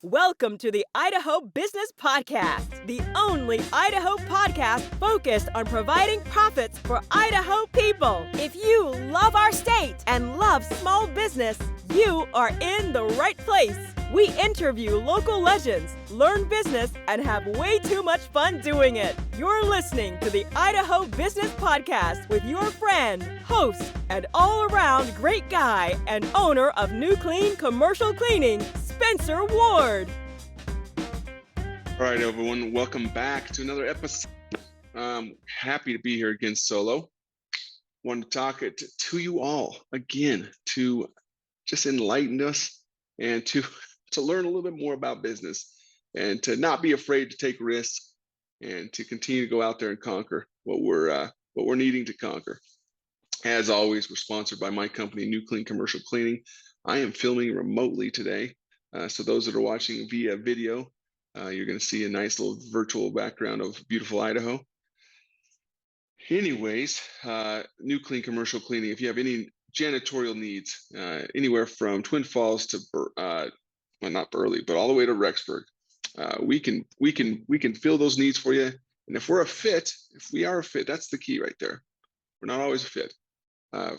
Welcome to the Idaho Business Podcast, the only Idaho podcast focused on providing profits for Idaho people. If you love our state and love small business, you are in the right place. We interview local legends, learn business, and have way too much fun doing it. You're listening to the Idaho Business Podcast with your friend, host, and all-around great guy and owner of New Clean Commercial Cleaning, Spencer Ward. All right, everyone, welcome back to another episode. Happy to be here again solo. Want to talk to you all again to just enlighten us and to learn a little bit more about business and to not be afraid to take risks and to continue to go out there and conquer what we're needing to conquer. As always, we're sponsored by my company, New Clean Commercial Cleaning. I am filming remotely today. So those that are watching via video, you're going to see a nice little virtual background of beautiful Idaho. Anyways, New Clean Commercial Cleaning, if you have any janitorial needs, anywhere from Twin Falls to, well, not Burley, but all the way to Rexburg, we can fill those needs for you. And if we are a fit, that's the key right there. We're not always a fit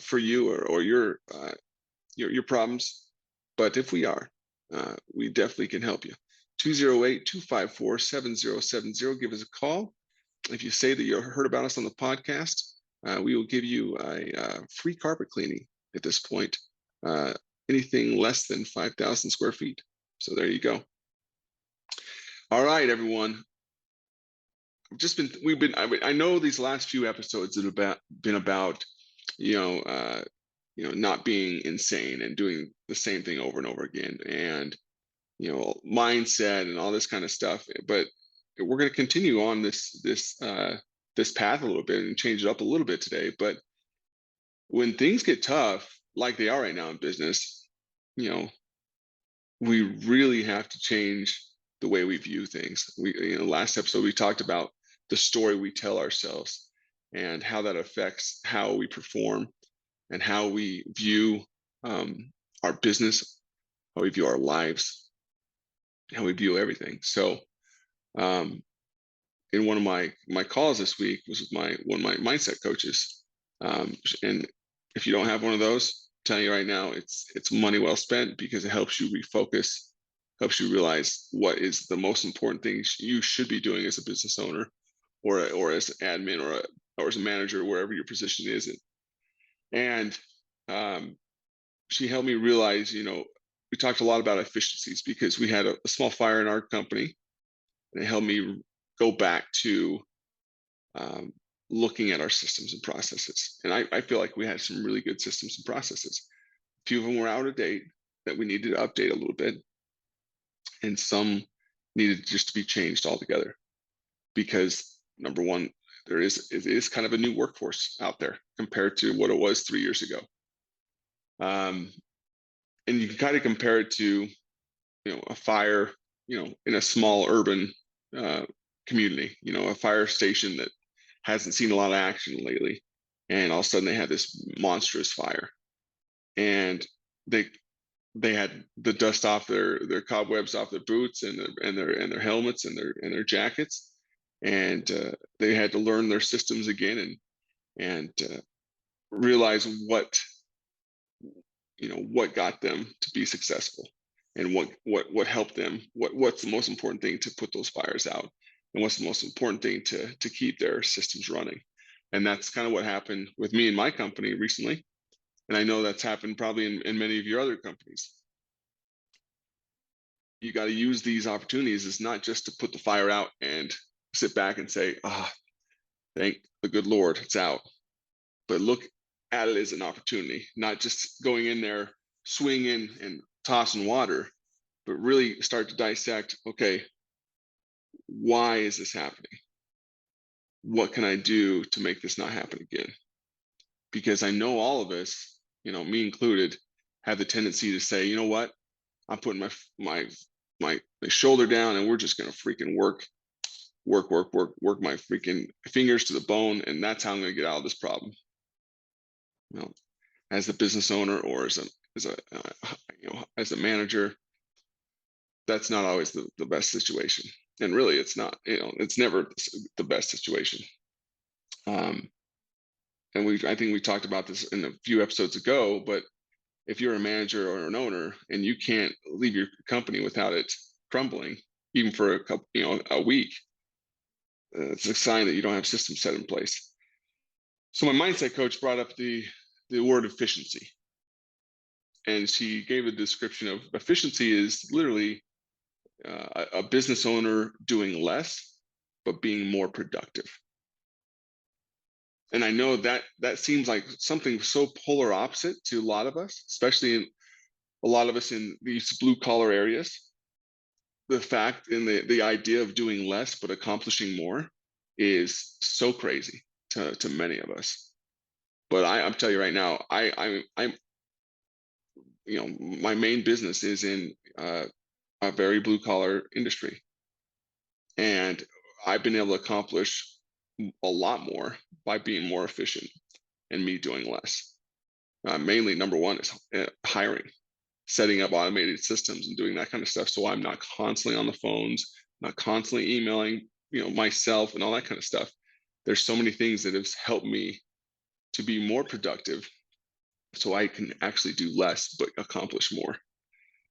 for you or your problems, but if we are, we definitely can help you. 208-254-7070. Give us a call. If you say that you heard about us on the podcast, we will give you a free carpet cleaning at this point. Anything less than 5,000 square feet. So there you go. All right, everyone. I know these last few episodes have been about, not being insane and doing the same thing over and over again, and mindset and all this kind of stuff. But we're going to continue on this path a little bit and change it up a little bit today. But when things get tough, like they are right now in business, we really have to change the way we view things. Last episode we talked about the story we tell ourselves and how that affects how we perform and how we view our business, how we view our lives, how we view everything. So in one of my calls this week was with one of my mindset coaches. And if you don't have one of those, I'm telling you right now, it's money well spent, because it helps you refocus, helps you realize what is the most important thing you should be doing as a business owner or as an admin or as a manager, wherever your position is. And she helped me realize, we talked a lot about efficiencies because we had a small fire in our company, and it helped me go back to looking at our systems and processes. And I feel like we had some really good systems and processes. A few of them were out of date that we needed to update a little bit, and some needed just to be changed altogether. Because number one, it is kind of a new workforce out there compared to what it was 3 years ago. And you can kind of compare it to, a fire, in a small urban community, a fire station that hasn't seen a lot of action lately. And all of a sudden they had this monstrous fire, and they had the dust off their cobwebs off their boots and their helmets and their jackets. And they had to learn their systems again and realize what got them to be successful, and what helped them, what's the most important thing to put those fires out, and what's the most important thing to keep their systems running. And that's kind of what happened with me and my company recently. And I know that's happened probably in many of your other companies. You got to use these opportunities. It's not just to put the fire out and sit back and say, thank the good Lord, it's out. But look at it as an opportunity, not just going in there, swinging and tossing water, but really start to dissect, okay, why is this happening? What can I do to make this not happen again? Because I know all of us, me included, have the tendency to say, you know what, I'm putting my shoulder down and we're just going to freaking work my freaking fingers to the bone, and that's how I'm going to get out of this problem. As a business owner or as a manager, that's not always the best situation. And really, it's not, it's never the best situation. And I think we talked about this in a few episodes ago, but if you're a manager or an owner and you can't leave your company without it crumbling, even for a couple, a week, it's a sign that you don't have systems set in place. So my mindset coach brought up the word efficiency. And she gave a description of efficiency is literally a business owner doing less, but being more productive. And I know that seems like something so polar opposite to a lot of us, especially a lot of us in these blue collar areas. The fact and the idea of doing less but accomplishing more is so crazy to many of us. But I'm telling you right now, I'm my main business is in a very blue collar industry, and I've been able to accomplish a lot more by being more efficient and me doing less. Mainly, number one is hiring, setting up automated systems and doing that kind of stuff. So I'm not constantly on the phones, not constantly emailing, myself and all that kind of stuff. There's so many things that have helped me to be more productive so I can actually do less, but accomplish more.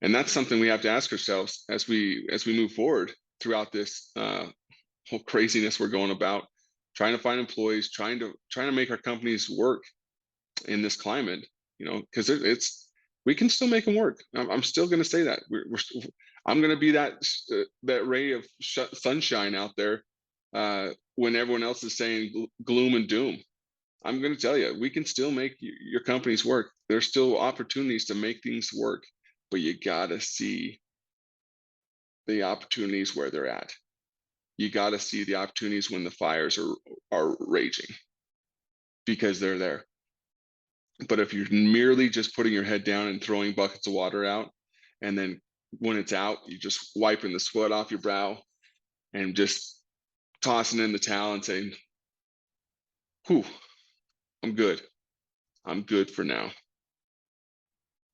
And that's something we have to ask ourselves as we move forward throughout this whole craziness we're going about, trying to find employees, trying to make our companies work in this climate, because we can still make them work. I'm still going to say that I'm going to be that ray of sunshine out there when everyone else is saying gloom and doom. I'm going to tell you, we can still make your companies work. There's still opportunities to make things work, but you got to see the opportunities where they're at. You got to see the opportunities when the fires are raging, because they're there. But if you're merely just putting your head down and throwing buckets of water out, and then when it's out, you're just wiping the sweat off your brow and just tossing in the towel and saying, whew, I'm good. I'm good for now.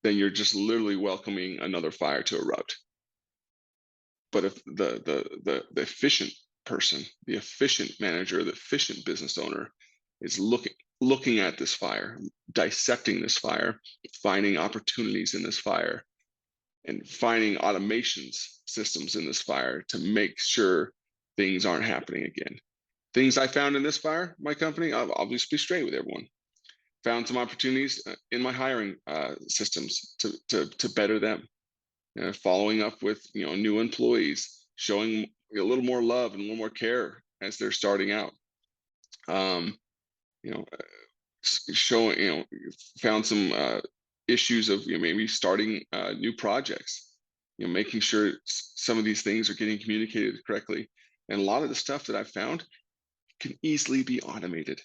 Then you're just literally welcoming another fire to erupt. But if the efficient person, the efficient manager, the efficient business owner is looking at this fire, dissecting this fire, finding opportunities in this fire, and finding automations systems in this fire to make sure things aren't happening again. Things I found in this fire, my company, I'll just be straight with everyone. Found some opportunities in my hiring systems to better them. Following up with new employees, showing a little more love and a little more care as they're starting out. Showing found some issues of maybe starting new projects. Making sure some of these things are getting communicated correctly. And a lot of the stuff that I've found can easily be automated.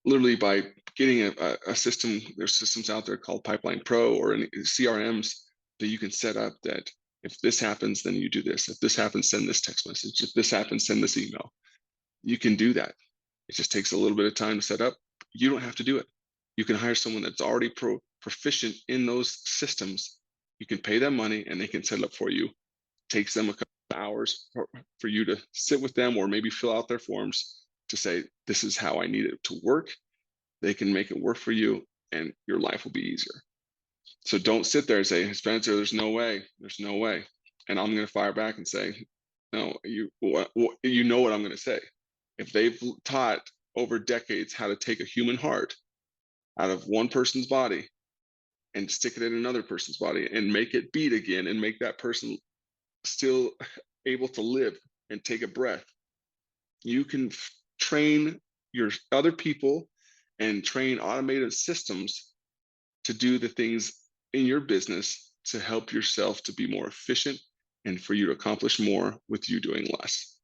Literally by getting a system, there's systems out there called Pipeline Pro or CRMs that you can set up that if this happens, then you do this. If this happens, send this text message. If this happens, send this email. You can do that. It just takes a little bit of time to set up. You don't have to do it. You can hire someone that's already proficient in those systems. You can pay them money and they can set it up for you. It takes them a couple of hours for you to sit with them or maybe fill out their forms to say, this is how I need it to work. They can make it work for you and your life will be easier. So don't sit there and say, Spencer, there's no way. And I'm going to fire back and say, no, you know what I'm going to say. If they've taught over decades how to take a human heart out of one person's body and stick it in another person's body and make it beat again and make that person still able to live and take a breath, you can train your other people and train automated systems to do the things in your business to help yourself to be more efficient and for you to accomplish more with you doing less.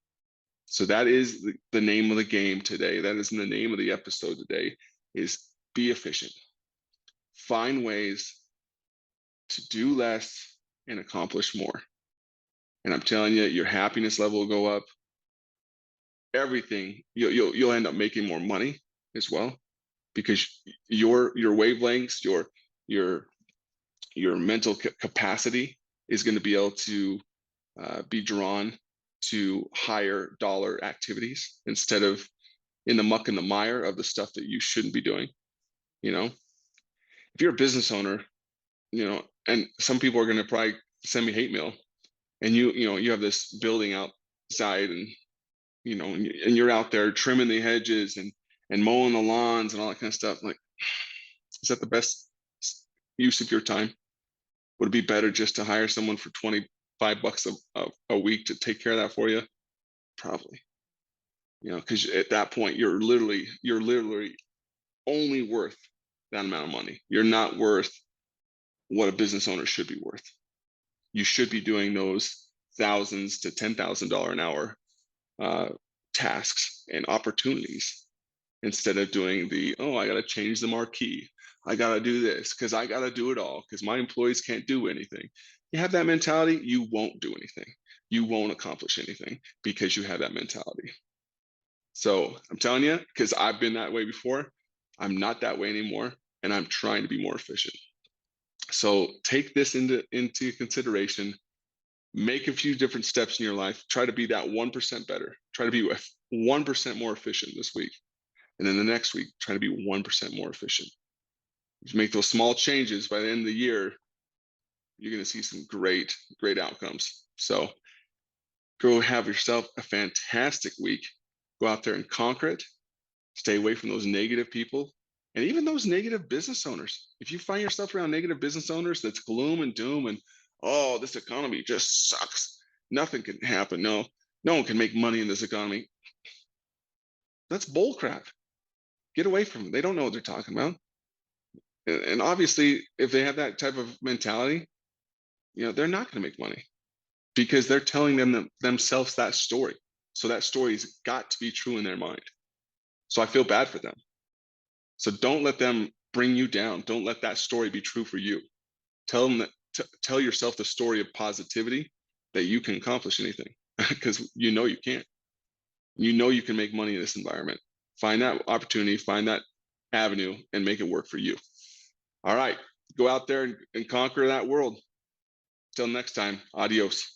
So that is the name of the game today. That is the name of the episode today, is be efficient. Find ways to do less and accomplish more. And I'm telling you, your happiness level will go up. Everything, you'll end up making more money as well, because your wavelengths, your your mental capacity is going to be able to be drawn to higher dollar activities instead of in the muck and the mire of the stuff that you shouldn't be doing. If you're a business owner, and some people are going to probably send me hate mail, and you have this building outside, and and you're out there trimming the hedges and mowing the lawns and all that kind of stuff. Like, is that the best use of your time? Would it be better just to hire someone for $25 a week to take care of that for you? Probably. Because at that point you're literally only worth that amount of money. You're not worth what a business owner should be worth. You should be doing those thousands to $10,000 an hour tasks and opportunities instead of doing I got to change the marquee. I got to do this because I got to do it all because my employees can't do anything. You have that mentality, you won't do anything. You won't accomplish anything because you have that mentality. So I'm telling you, because I've been that way before, I'm not that way anymore, and I'm trying to be more efficient. So take this into consideration. Make a few different steps in your life. Try to be that 1% better. Try to be 1% more efficient this week. And then the next week, try to be 1% more efficient. If you make those small changes, by the end of the year, you're going to see some great outcomes. So go have yourself a fantastic week. Go out there and conquer it. Stay away from those negative people and even those negative business owners. If you find yourself around negative business owners, that's gloom and doom and, oh, this economy just sucks. Nothing can happen. No one can make money in this economy. That's bull crap. Get away from them. They don't know what they're talking about. And obviously, if they have that type of mentality, they're not going to make money because they're telling themselves that story. So that story's got to be true in their mind. So I feel bad for them. So don't let them bring you down. Don't let that story be true for you. Tell yourself the story of positivity that you can accomplish anything because you can't. You can make money in this environment. Find that opportunity, find that avenue, and make it work for you. All right, go out there and conquer that world. Till next time, adios.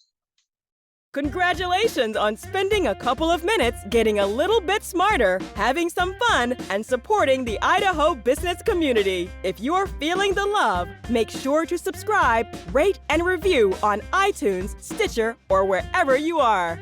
Congratulations on spending a couple of minutes getting a little bit smarter, having some fun, and supporting the Idaho business community. If you're feeling the love, make sure to subscribe, rate, and review on iTunes, Stitcher, or wherever you are.